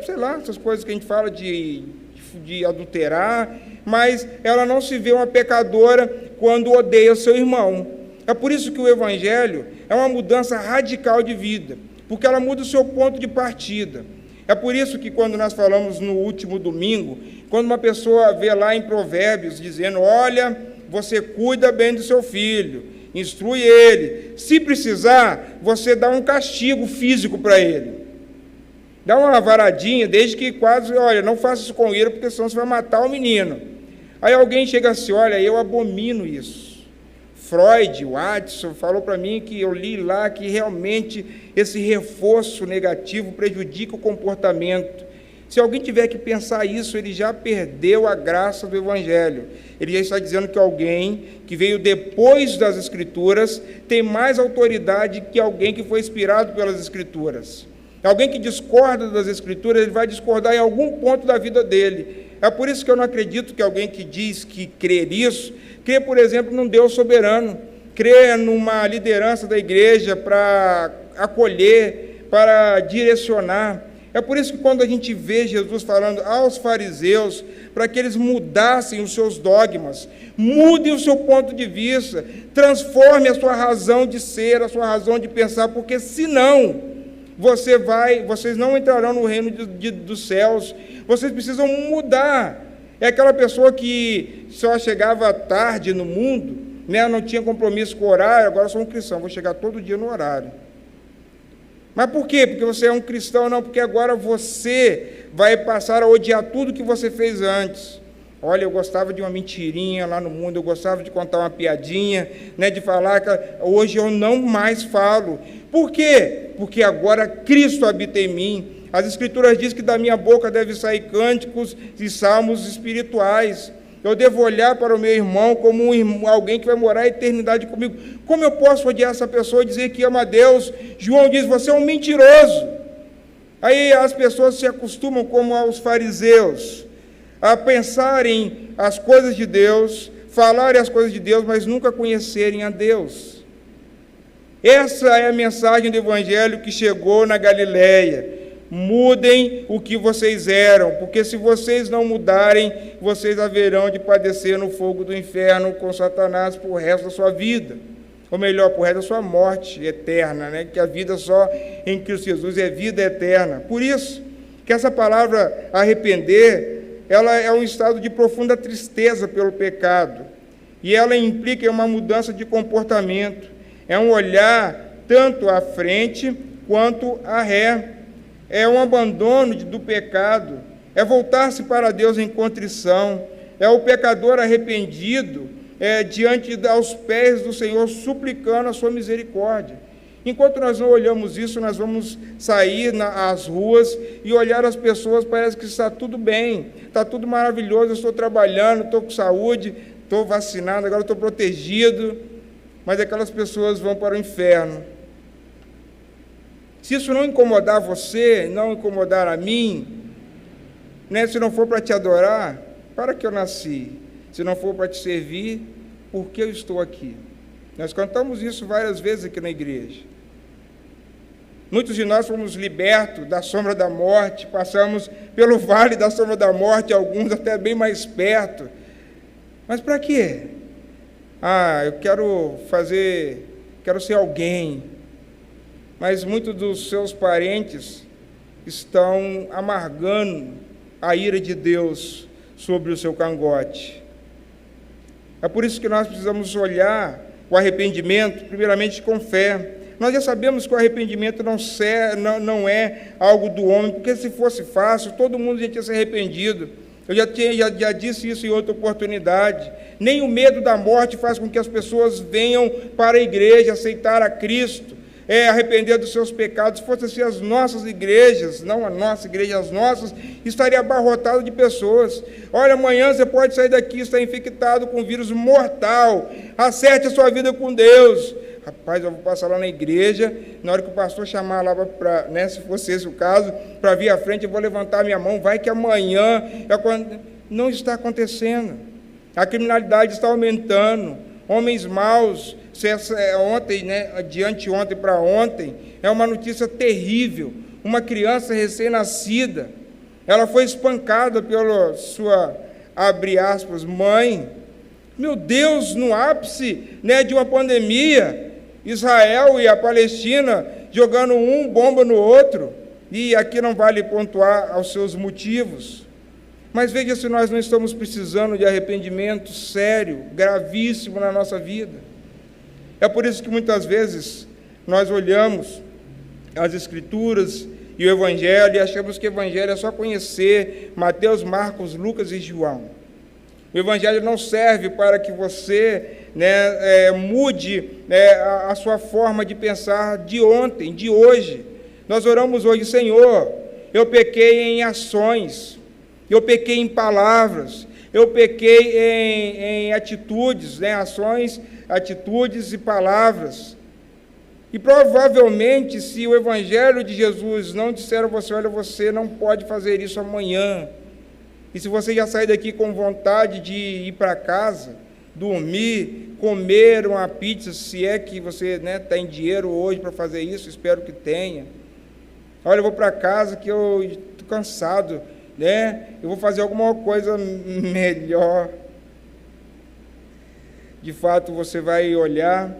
sei lá, essas coisas que a gente fala de adulterar, mas ela não se vê uma pecadora quando odeia seu irmão. É por isso que o Evangelho é uma mudança radical de vida, porque ela muda o seu ponto de partida. É por isso que quando nós falamos no último domingo, quando uma pessoa vê lá em Provérbios dizendo, olha, você cuida bem do seu filho, instrui ele, se precisar, você dá um castigo físico para ele, dá uma varadinha, desde que quase, olha, não faça isso com ele, porque senão você vai matar o menino. Aí alguém chega assim, olha, eu abomino isso. Freud, Watson, falou para mim, que eu li lá, que realmente esse reforço negativo prejudica o comportamento. Se alguém tiver que pensar isso, ele já perdeu a graça do Evangelho. Ele já está dizendo que alguém que veio depois das Escrituras tem mais autoridade que alguém que foi inspirado pelas Escrituras. Alguém que discorda das Escrituras, ele vai discordar em algum ponto da vida dele. É por isso que eu não acredito que alguém que diz que crê nisso, crê, por exemplo, num Deus soberano, crê numa liderança da igreja para acolher, para direcionar. É por isso que quando a gente vê Jesus falando aos fariseus, para que eles mudassem os seus dogmas, mudem o seu ponto de vista, transforme a sua razão de ser, a sua razão de pensar, porque senão vocês não entrarão no reino dos céus. Vocês precisam mudar. É aquela pessoa que só chegava tarde no mundo, né, não tinha compromisso com o horário, agora eu sou um cristão, vou chegar todo dia no horário. Mas por quê? Porque você é um cristão? Não, porque agora você vai passar a odiar tudo que você fez antes. Olha, eu gostava de uma mentirinha lá no mundo, eu gostava de contar uma piadinha, né, de falar que hoje eu não mais falo. Por quê? Porque agora Cristo habita em mim. As Escrituras dizem que da minha boca devem sair cânticos e salmos espirituais. Eu devo olhar para o meu irmão como alguém que vai morar a eternidade comigo. Como eu posso odiar essa pessoa e dizer que ama a Deus? João diz, você é um mentiroso. Aí as pessoas se acostumam, como aos fariseus, a pensarem as coisas de Deus, falarem as coisas de Deus, mas nunca conhecerem a Deus. Essa é a mensagem do Evangelho que chegou na Galileia. Mudem o que vocês eram, porque se vocês não mudarem, vocês haverão de padecer no fogo do inferno com Satanás por resto da sua vida. Ou melhor, por resto da sua morte eterna, né? Que a vida só em Cristo Jesus é vida eterna. Por isso que essa palavra arrepender, ela é um estado de profunda tristeza pelo pecado, e ela implica em uma mudança de comportamento, é um olhar tanto à frente quanto à ré, é um abandono do pecado, é voltar-se para Deus em contrição, é o pecador arrependido diante aos pés do Senhor, suplicando a sua misericórdia. Enquanto nós não olhamos isso, nós vamos sair às ruas e olhar as pessoas, parece que está tudo bem, está tudo maravilhoso, eu estou trabalhando, estou com saúde, estou vacinado, agora estou protegido, mas aquelas pessoas vão para o inferno. Se isso não incomodar você, não incomodar a mim, né, se não for para te adorar, para que eu nasci? Se não for para te servir, por que eu estou aqui? Nós cantamos isso várias vezes aqui na igreja. Muitos de nós fomos libertos da sombra da morte, passamos pelo vale da sombra da morte, alguns até bem mais perto. Mas para quê? Eu quero ser alguém. Mas muitos dos seus parentes estão amargando a ira de Deus sobre o seu cangote. É por isso que nós precisamos olhar o arrependimento, primeiramente com fé. Nós já sabemos que o arrependimento não é algo do homem, porque se fosse fácil, todo mundo já tinha se arrependido. Eu já disse isso em outra oportunidade. Nem o medo da morte faz com que as pessoas venham para a igreja, aceitar a Cristo, arrepender dos seus pecados. Se fossem assim as nossas igrejas, não a nossa igreja, as nossas, estaria abarrotado de pessoas. Olha, amanhã você pode sair daqui, está infectado com um vírus mortal, acerte a sua vida com Deus. Rapaz, eu vou passar lá na igreja, na hora que o pastor chamar lá, se fosse esse o caso, para vir à frente, eu vou levantar minha mão, vai que amanhã... Não está acontecendo. A criminalidade está aumentando, homens maus, ontem, de anteontem para ontem, é uma notícia terrível, uma criança recém-nascida, ela foi espancada pela sua, abre aspas, mãe. Meu Deus, no ápice de uma pandemia, Israel e a Palestina jogando um bomba no outro, e aqui não vale pontuar aos seus motivos, mas veja se nós não estamos precisando de arrependimento sério, gravíssimo na nossa vida. É por isso que muitas vezes nós olhamos as Escrituras e o Evangelho e achamos que o Evangelho é só conhecer Mateus, Marcos, Lucas e João. O Evangelho não serve para que você mude a sua forma de pensar de ontem, de hoje. Nós oramos hoje: Senhor, eu pequei em ações, eu pequei em palavras, eu pequei em atitudes, ações, atitudes e palavras. E provavelmente, se o Evangelho de Jesus não disser a você: olha, você não pode fazer isso amanhã, e se você já sair daqui com vontade de ir para casa, dormir, comer uma pizza, se é que você tem dinheiro hoje para fazer isso, espero que tenha. Olha, eu vou para casa que eu estou cansado, eu vou fazer alguma coisa melhor. De fato, você vai olhar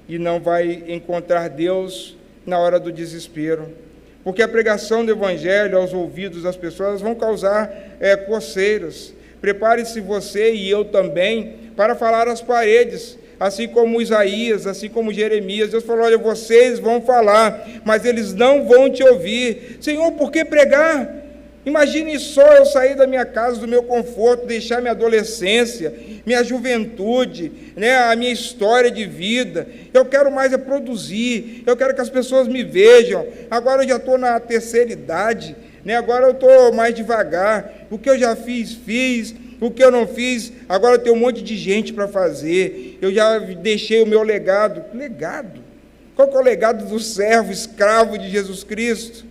e não vai encontrar Deus na hora do desespero, porque a pregação do Evangelho aos ouvidos das pessoas vão causar coceiras. Prepare-se você e eu também para falar às paredes, assim como Isaías, assim como Jeremias. Deus falou: olha, vocês vão falar, mas eles não vão te ouvir. Senhor, por que pregar? Imagine só eu sair da minha casa, do meu conforto, deixar minha adolescência, minha juventude, a minha história de vida. Eu quero mais produzir, eu quero que as pessoas me vejam. Agora eu já estou na terceira idade, agora eu estou mais devagar. O que eu já fiz. O que eu não fiz, agora tem um monte de gente para fazer. Eu já deixei o meu legado. Legado? Qual que é o legado do servo, escravo de Jesus Cristo?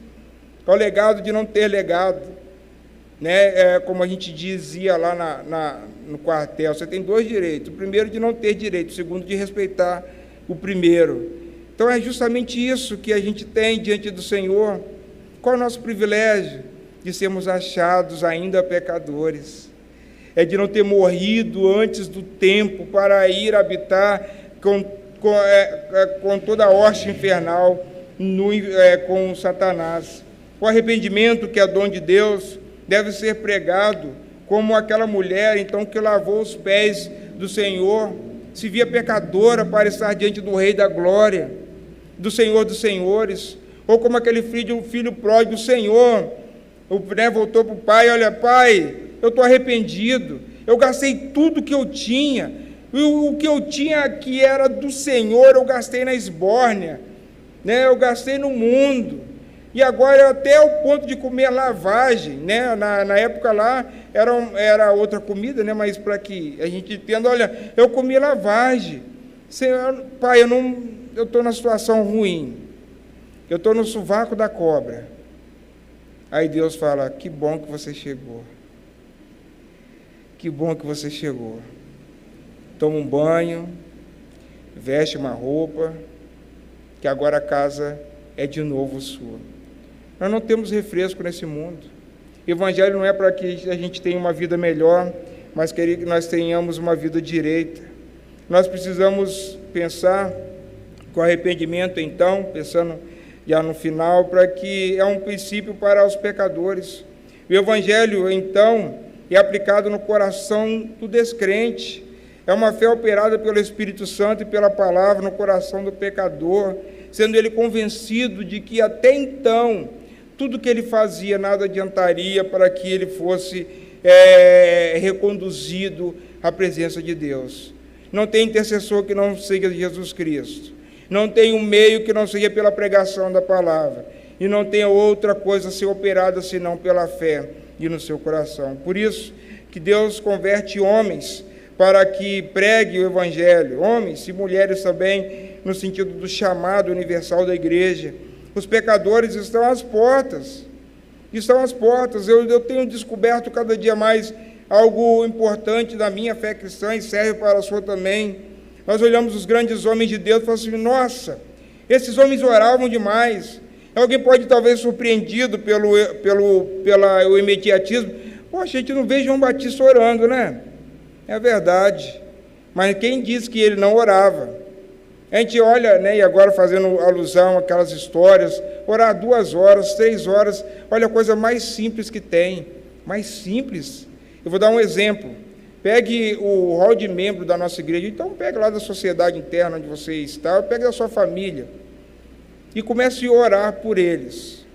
É o legado de não ter legado. Como a gente dizia lá no quartel, você tem dois direitos: o primeiro de não ter direito, o segundo de respeitar o primeiro. Então é justamente isso que a gente tem diante do Senhor. Qual é o nosso privilégio? De sermos achados ainda pecadores. É de não ter morrido antes do tempo para ir habitar com toda a hoste infernal com Satanás. O arrependimento, que é dom de Deus, deve ser pregado como aquela mulher, então, que lavou os pés do Senhor, se via pecadora para estar diante do Rei da Glória, do Senhor dos Senhores, ou como aquele filho pródigo, o Senhor, voltou para o pai: olha, pai, eu estou arrependido, eu gastei tudo que eu tinha, o que eu tinha que era do Senhor, eu gastei na esbórnia, né? Eu gastei no mundo, e agora até o ponto de comer lavagem, né? Na época lá era outra comida, né? Mas para que a gente entenda, olha, eu comi lavagem, Senhor, pai, eu estou na situação ruim, eu estou no sovaco da cobra. Aí Deus fala: que bom que você chegou, que bom que você chegou. Toma um banho, veste uma roupa, que agora a casa é de novo sua. Nós não temos refresco nesse mundo. O Evangelho não é para que a gente tenha uma vida melhor, mas que nós tenhamos uma vida direita. Nós precisamos pensar com arrependimento, então, pensando já no final, para que é um princípio para os pecadores. O Evangelho, então, é aplicado no coração do descrente. É uma fé operada pelo Espírito Santo e pela palavra no coração do pecador, sendo ele convencido de que até então tudo que ele fazia nada adiantaria para que ele fosse reconduzido à presença de Deus. Não tem intercessor que não seja Jesus Cristo. Não tem um meio que não seja pela pregação da palavra. E não tem outra coisa a ser operada senão pela fé e no seu coração. Por isso que Deus converte homens para que pregue o Evangelho, homens e mulheres também, no sentido do chamado universal da igreja. Os pecadores estão às portas, eu tenho descoberto cada dia mais algo importante da minha fé cristã, e serve para a sua também. Nós olhamos os grandes homens de Deus e falamos assim: nossa, esses homens oravam demais. Alguém pode talvez surpreendido pelo imediatismo: poxa, a gente não vê João Batista orando, né? É verdade, mas quem disse que ele não orava? A gente olha, né, e agora fazendo alusão àquelas histórias, orar 2 horas, 3 horas, olha a coisa mais simples que tem, mais simples. Eu vou dar um exemplo. Pegue o rol de membro da nossa igreja, então pegue lá da sociedade interna onde você está, pegue da sua família, e comece a orar por eles,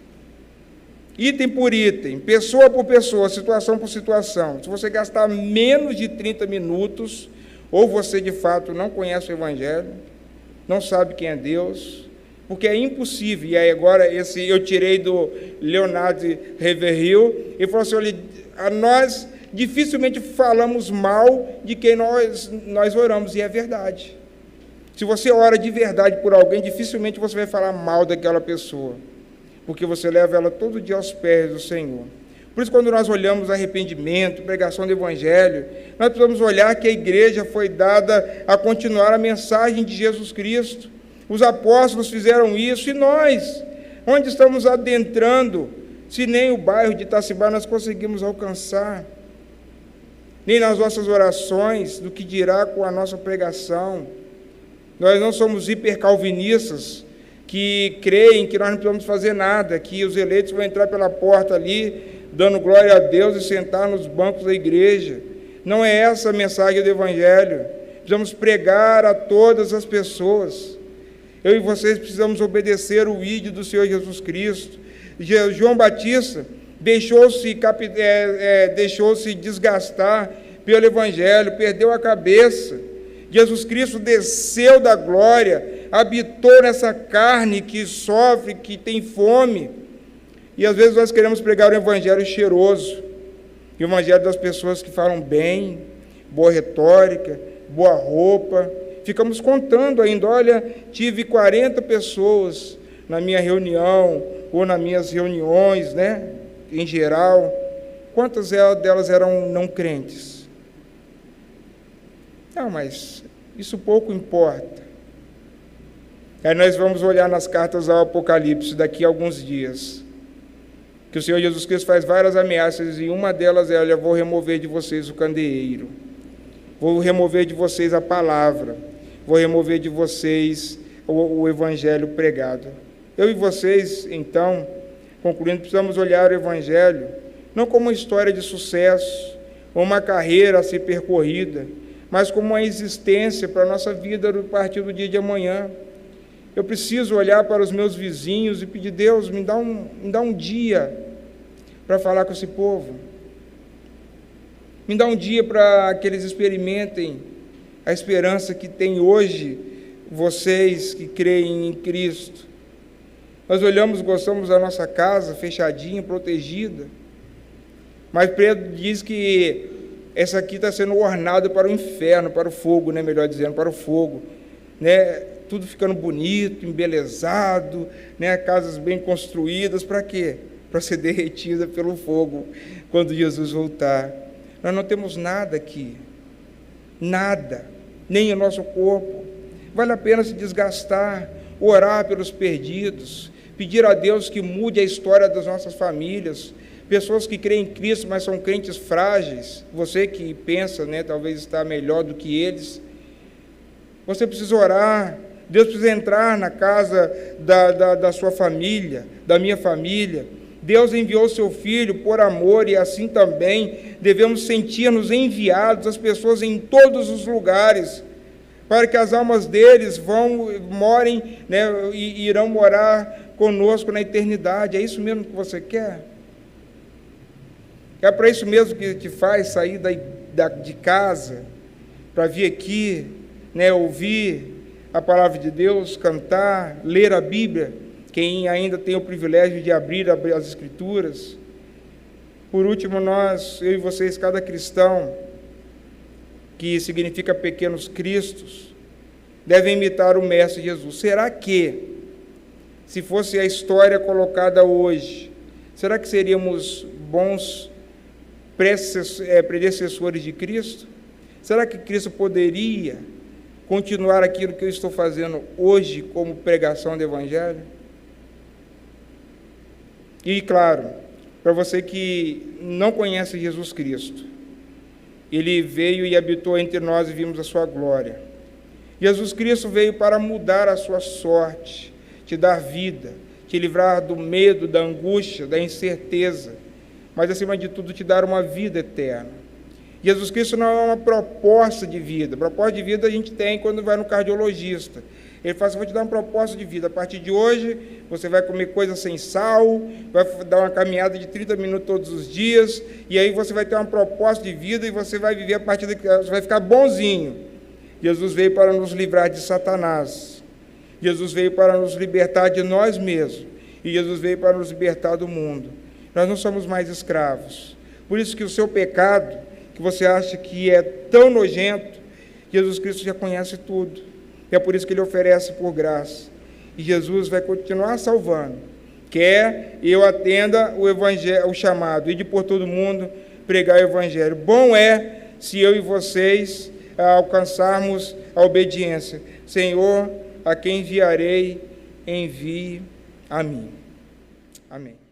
item por item, pessoa por pessoa, situação por situação. Se você gastar menos de 30 minutos, ou você de fato não conhece o Evangelho, não sabe quem é Deus, porque é impossível. E aí agora, eu tirei do Leonardo Ravenhill, ele falou assim: olha, nós dificilmente falamos mal de quem nós oramos, e é verdade. Se você ora de verdade por alguém, dificilmente você vai falar mal daquela pessoa, porque você leva ela todo dia aos pés do Senhor. Por isso, quando nós olhamos arrependimento, pregação do Evangelho, nós precisamos olhar que a igreja foi dada a continuar a mensagem de Jesus Cristo. Os apóstolos fizeram isso, e nós, onde estamos adentrando, se nem o bairro de Itacibá nós conseguimos alcançar, nem nas nossas orações, do que dirá com a nossa pregação. Nós não somos hipercalvinistas, que creem que nós não precisamos fazer nada, que os eleitos vão entrar pela porta ali, dando glória a Deus e sentar nos bancos da igreja. Não é essa a mensagem do Evangelho. Precisamos pregar a todas as pessoas. Eu e vocês precisamos obedecer o ídolo do Senhor Jesus Cristo. João Batista deixou-se desgastar pelo Evangelho, perdeu a cabeça. Jesus Cristo desceu da glória, habitou nessa carne que sofre, que tem fome. E às vezes nós queremos pregar o Evangelho cheiroso, o Evangelho das pessoas que falam bem, boa retórica, boa roupa. Ficamos contando ainda: olha, tive 40 pessoas na minha reunião, ou nas minhas reuniões, né, em geral. Quantas delas eram não crentes? Não, mas isso pouco importa. Aí nós vamos olhar nas cartas ao Apocalipse daqui a alguns dias, que o Senhor Jesus Cristo faz várias ameaças, e uma delas é: olha, vou remover de vocês o candeeiro, vou remover de vocês a palavra, vou remover de vocês o Evangelho pregado. Eu e vocês, então, concluindo, precisamos olhar o Evangelho não como uma história de sucesso, uma carreira a ser percorrida, mas como uma existência para a nossa vida a partir do dia de amanhã. Eu preciso olhar para os meus vizinhos e pedir: Deus, me dá um dia para falar com esse povo. Me dá um dia para que eles experimentem a esperança que tem hoje vocês que creem em Cristo. Nós olhamos, gostamos da nossa casa fechadinha, protegida, mas Pedro diz que essa aqui está sendo ornada para o inferno, para o fogo, né? Melhor dizendo, para o fogo, né? Tudo ficando bonito, embelezado, né? Casas bem construídas, para quê? Para ser derretida pelo fogo quando Jesus voltar. Nós não temos nada aqui, nada, nem o nosso corpo. Vale a pena se desgastar, orar pelos perdidos, pedir a Deus que mude a história das nossas famílias, pessoas que creem em Cristo, mas são crentes frágeis. Você que pensa, né, talvez está melhor do que eles, você precisa orar. Deus precisa entrar na casa da sua família, da minha família. Deus enviou o seu Filho por amor, e assim também devemos sentir-nos enviados às pessoas em todos os lugares, para que as almas deles morem, né, e irão morar conosco na eternidade. É isso mesmo que você quer? É para isso mesmo que te faz sair de casa, para vir aqui, né, ouvir a palavra de Deus, cantar, ler a Bíblia, quem ainda tem o privilégio de abrir as Escrituras. Por último, eu e vocês, cada cristão, que significa pequenos cristos, devem imitar o Mestre Jesus. Será que, se fosse a história colocada hoje, será que seríamos bons predecessores de Cristo? Será que Cristo poderia continuar aquilo que eu estou fazendo hoje como pregação do Evangelho? E, claro, para você que não conhece Jesus Cristo, Ele veio e habitou entre nós e vimos a sua glória. Jesus Cristo veio para mudar a sua sorte, te dar vida, te livrar do medo, da angústia, da incerteza, mas, acima de tudo, te dar uma vida eterna. Jesus Cristo não é uma proposta de vida. Proposta de vida a gente tem quando vai no cardiologista. Ele fala assim: vou te dar uma proposta de vida. A partir de hoje, você vai comer coisas sem sal, vai dar uma caminhada de 30 minutos todos os dias, e aí você vai ter uma proposta de vida e você vai viver a partir daqui, você vai ficar bonzinho. Jesus veio para nos livrar de Satanás. Jesus veio para nos libertar de nós mesmos. E Jesus veio para nos libertar do mundo. Nós não somos mais escravos. Por isso que o seu pecado, que você acha que é tão nojento, Jesus Cristo já conhece tudo. E é por isso que Ele oferece por graça. E Jesus vai continuar salvando. Quer eu atenda o evangelho, o chamado, ide por todo mundo, pregar o Evangelho. Bom é se eu e vocês alcançarmos a obediência. Senhor, a quem enviarei, envie a mim. Amém.